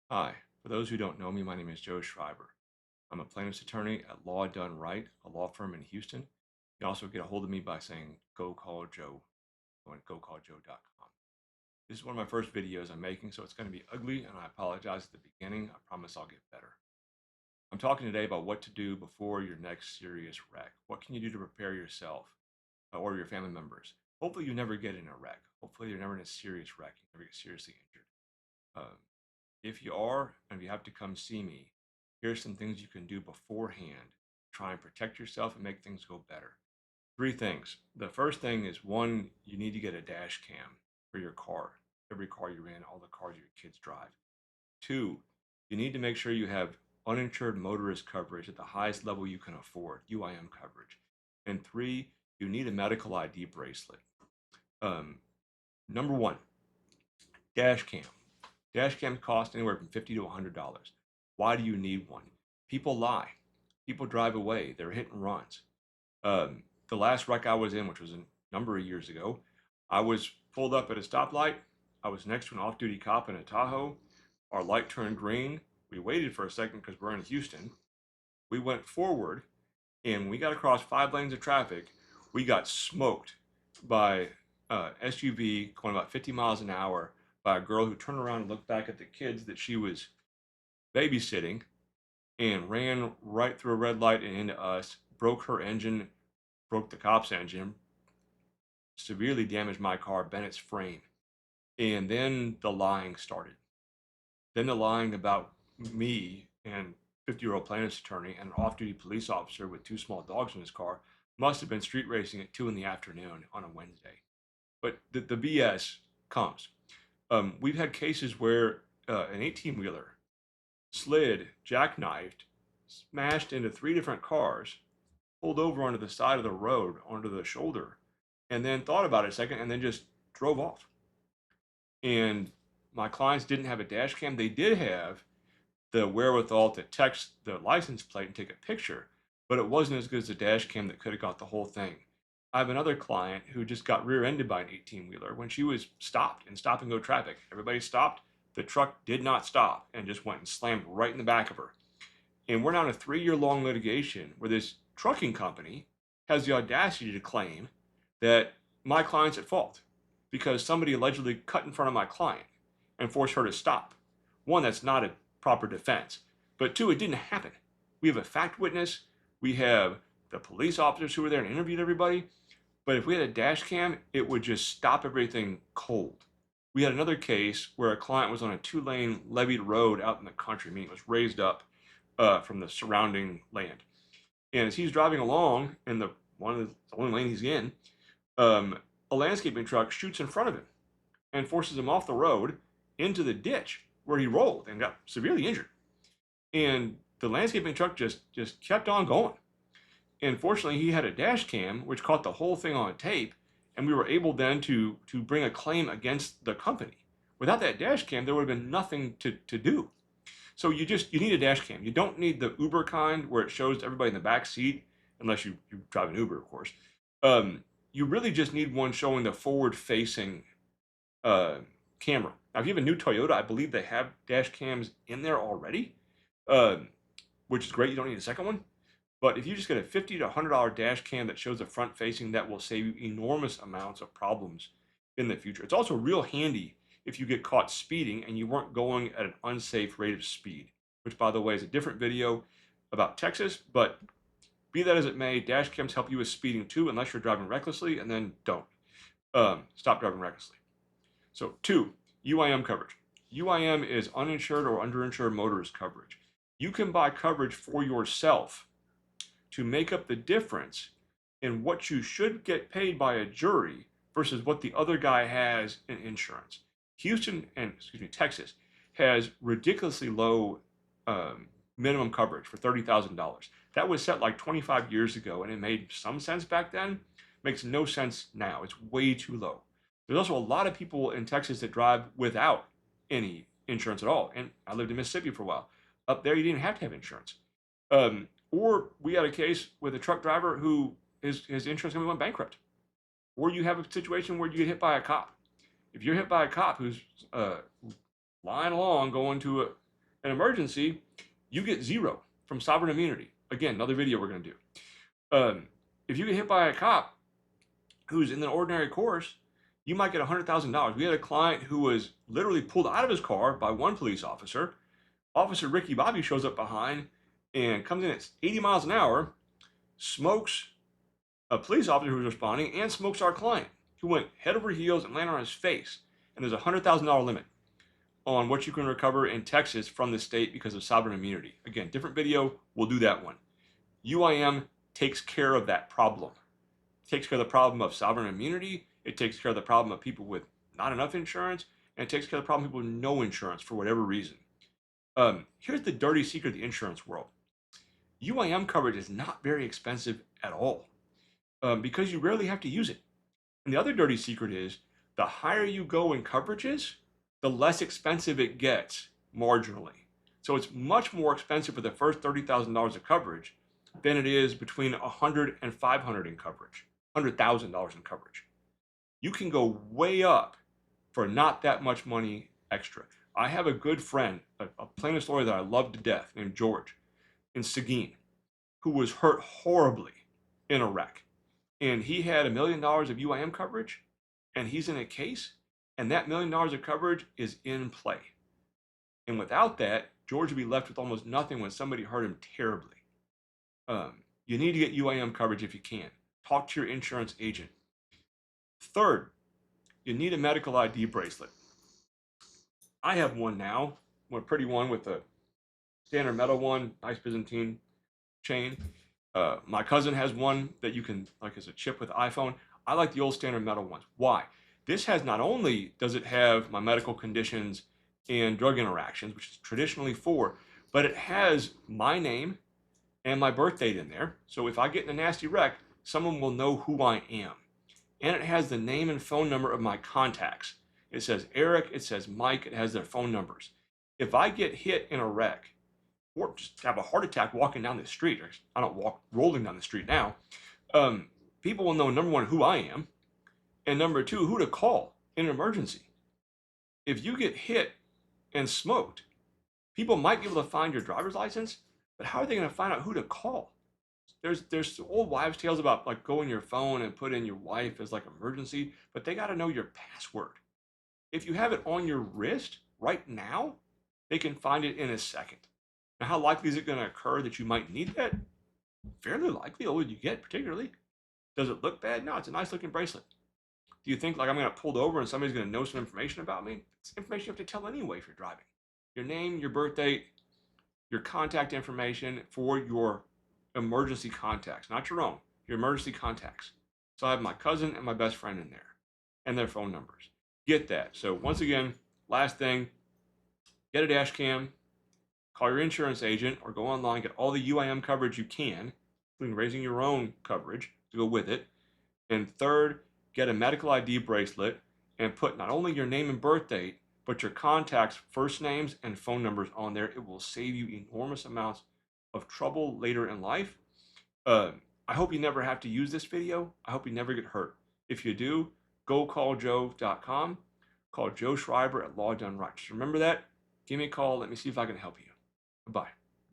Hi, for those who don't know me, my name is Joe Schreiber. I'm a plaintiff's attorney at Law Done Right, a law firm in Houston. You can also get a hold of me by saying go call Joe on gocalljoe.com. This is one of my first videos I'm making, so it's going to be ugly, and I apologize at the beginning. I promise I'll get better. I'm talking today about what to do before your next serious wreck. What can you do to prepare yourself or your family members? Hopefully, you never get in a wreck. Hopefully, you're never in a serious wreck. You never get seriously injured. Um, If you are, and if you have to come see me, here's some things you can do beforehand. Try and protect yourself and make things go better. Three things. The first thing is one, you need to get a dash cam for your car. Every car you're in, all the cars your kids drive. Two, you need to make sure you have uninsured motorist coverage at the highest level you can afford, UIM coverage. And three, you need a medical ID bracelet. Um, Number one, dash cam. Dash cams cost anywhere from $50 to $100. Why do you need one? People lie. People drive away. They're hit and runs. The last wreck I was in, which was a number of years ago, I was pulled up at a stoplight. I was next to an off-duty cop in a Tahoe. Our light turned green. We waited for a second because we're in Houston. We went forward, and when we got across 5 lanes of traffic, we got smoked by SUV going about 50 miles an hour by a girl who turned around and looked back at the kids that she was babysitting and ran right through a red light and into us, broke her engine, broke the cop's engine, severely damaged my car, bent its frame. And then the lying started. Then the lying about me and 50-year-old plaintiff's attorney and an off-duty police officer with two small dogs in his car must have been street racing at 2 in the afternoon on a Wednesday. But the BS comes. We've had cases where an 18-wheeler slid, jackknifed, smashed into three different cars, pulled over onto the side of the road, onto the shoulder, and then thought about it a second and then just drove off. And my clients didn't have a dash cam. They did have the wherewithal to text the license plate and take a picture, but it wasn't as good as the dash cam that could have got the whole thing. I have another client who just got rear-ended by an 18-wheeler when she was stopped in stop-and-go traffic. Everybody stopped. The truck did not stop and just went and slammed right in the back of her. And we're now in a 3-year-long litigation where this trucking company has the audacity to claim that my client's at fault because somebody allegedly cut in front of my client and forced her to stop. One, that's not a proper defense. But two, it didn't happen. We have a fact witness. We have the police officers who were there and interviewed everybody. But if we had a dash cam, it would just stop everything cold. We had another case where a client was on a 2-lane levied road out in the country, meaning it was raised up from the surrounding land. And as he's driving along in the only lane he's in, a landscaping truck shoots in front of him and forces him off the road into the ditch where he rolled and got severely injured. And the landscaping truck just kept on going. And fortunately, he had a dash cam which caught the whole thing on tape, and we were able then to bring a claim against the company. Without that dash cam, there would have been nothing to do. So you need a dash cam. You don't need the Uber kind where it shows everybody in the back seat, unless you drive an Uber, of course. You really just need one showing the forward-facing uh, camera. Now, if you have a new Toyota, I believe they have dash cams in there already, um, which is great. You don't need a second one. But if you just get a $50 to $100 dash cam that shows the front facing, that will save you enormous amounts of problems in the future. It's also real handy if you get caught speeding and you weren't going at an unsafe rate of speed, which, by the way, is a different video about Texas. But be that as it may, dash cams help you with speeding too, unless you're driving recklessly, and then don't. Stop driving recklessly. So, two, UIM coverage. UIM is uninsured or underinsured motorist coverage. You can buy coverage for yourself to make up the difference in what you should get paid by a jury versus what the other guy has in insurance. Texas has ridiculously low minimum coverage for $30,000. That was set like 25 years ago, and it made some sense back then. Makes no sense now. It's way too low. There's also a lot of people in Texas that drive without any insurance at all. And I lived in Mississippi for a while. Up there, you didn't have to have insurance. Or we had a case with a truck driver who his insurance company went bankrupt. Or you have a situation where you get hit by a cop. If you're hit by a cop who's lying along going to an emergency, you get 0 from sovereign immunity. Again, another video we're going to do. If you get hit by a cop who's in the ordinary course, you might get $100,000. We had a client who was literally pulled out of his car by one police officer. Officer Ricky Bobby shows up behind and comes in at 80 miles an hour, smokes a police officer who was responding, and smokes our client, who went head over heels and landed on his face. And there's a $100,000 limit on what you can recover in Texas from the state because of sovereign immunity. Again, different video, we'll do that one. UIM takes care of that problem. It takes care of the problem of sovereign immunity. It takes care of the problem of people with not enough insurance, and it takes care of the problem of people with no insurance for whatever reason. Here's the dirty secret of the insurance world. UIM coverage is not very expensive at all because you rarely have to use it. And the other dirty secret is the higher you go in coverages, the less expensive it gets marginally. So it's much more expensive for the first $30,000 of coverage than it is between $100 and $500 in coverage, $100,000 in coverage. You can go way up for not that much money extra. I have a good friend, a plaintiff's lawyer that I love to death, named George in Seguin, who was hurt horribly in a wreck. And he had $1 million of UIM coverage, and he's in a case, and that $1 million of coverage is in play. And without that, George would be left with almost nothing when somebody hurt him terribly. You need to get UIM coverage if you can. Talk to your insurance agent. Third, you need a medical ID bracelet. I have one now, a pretty one with a standard metal one, nice Byzantine chain. My cousin has one that you can, like as a chip with iPhone. I like the old standard metal ones. Why? This has, not only does it have my medical conditions and drug interactions, which is traditionally for, but it has my name and my birth date in there. So if I get in a nasty wreck, someone will know who I am. And it has the name and phone number of my contacts. It says Eric, it says Mike, it has their phone numbers. If I get hit in a wreck or just have a heart attack walking down the street, or I don't walk rolling down the street now, people will know, number one, who I am, and number two, who to call in an emergency. If you get hit and smoked, people might be able to find your driver's license, but how are they going to find out who to call? There's old wives' tales about like go in your phone and put in your wife as like emergency, but they got to know your password. If you have it on your wrist right now, they can find it in a second. Now, how likely is it going to occur that you might need that? Fairly likely, the older you get, particularly. Does it look bad? No, it's a nice looking bracelet. Do you think like I'm going to get pulled over and somebody's going to know some information about me? It's information you have to tell anyway if you're driving. Your name, your birth date, your contact information for your emergency contacts, not your own, your emergency contacts. So I have my cousin and my best friend in there and their phone numbers. Get that. So once again, last thing, get a dash cam, call your insurance agent or go online, get all the UIM coverage you can, including raising your own coverage to go with it. And third, get a medical ID bracelet and put not only your name and birth date, but your contacts, first names, and phone numbers on there. It will save you enormous amounts of trouble later in life. I hope you never have to use this video. I hope you never get hurt. If you do, go calljoe.com. Call Joe Schreiber at Law Done Right. Just remember that. Give me a call. Let me see if I can help you. Bye.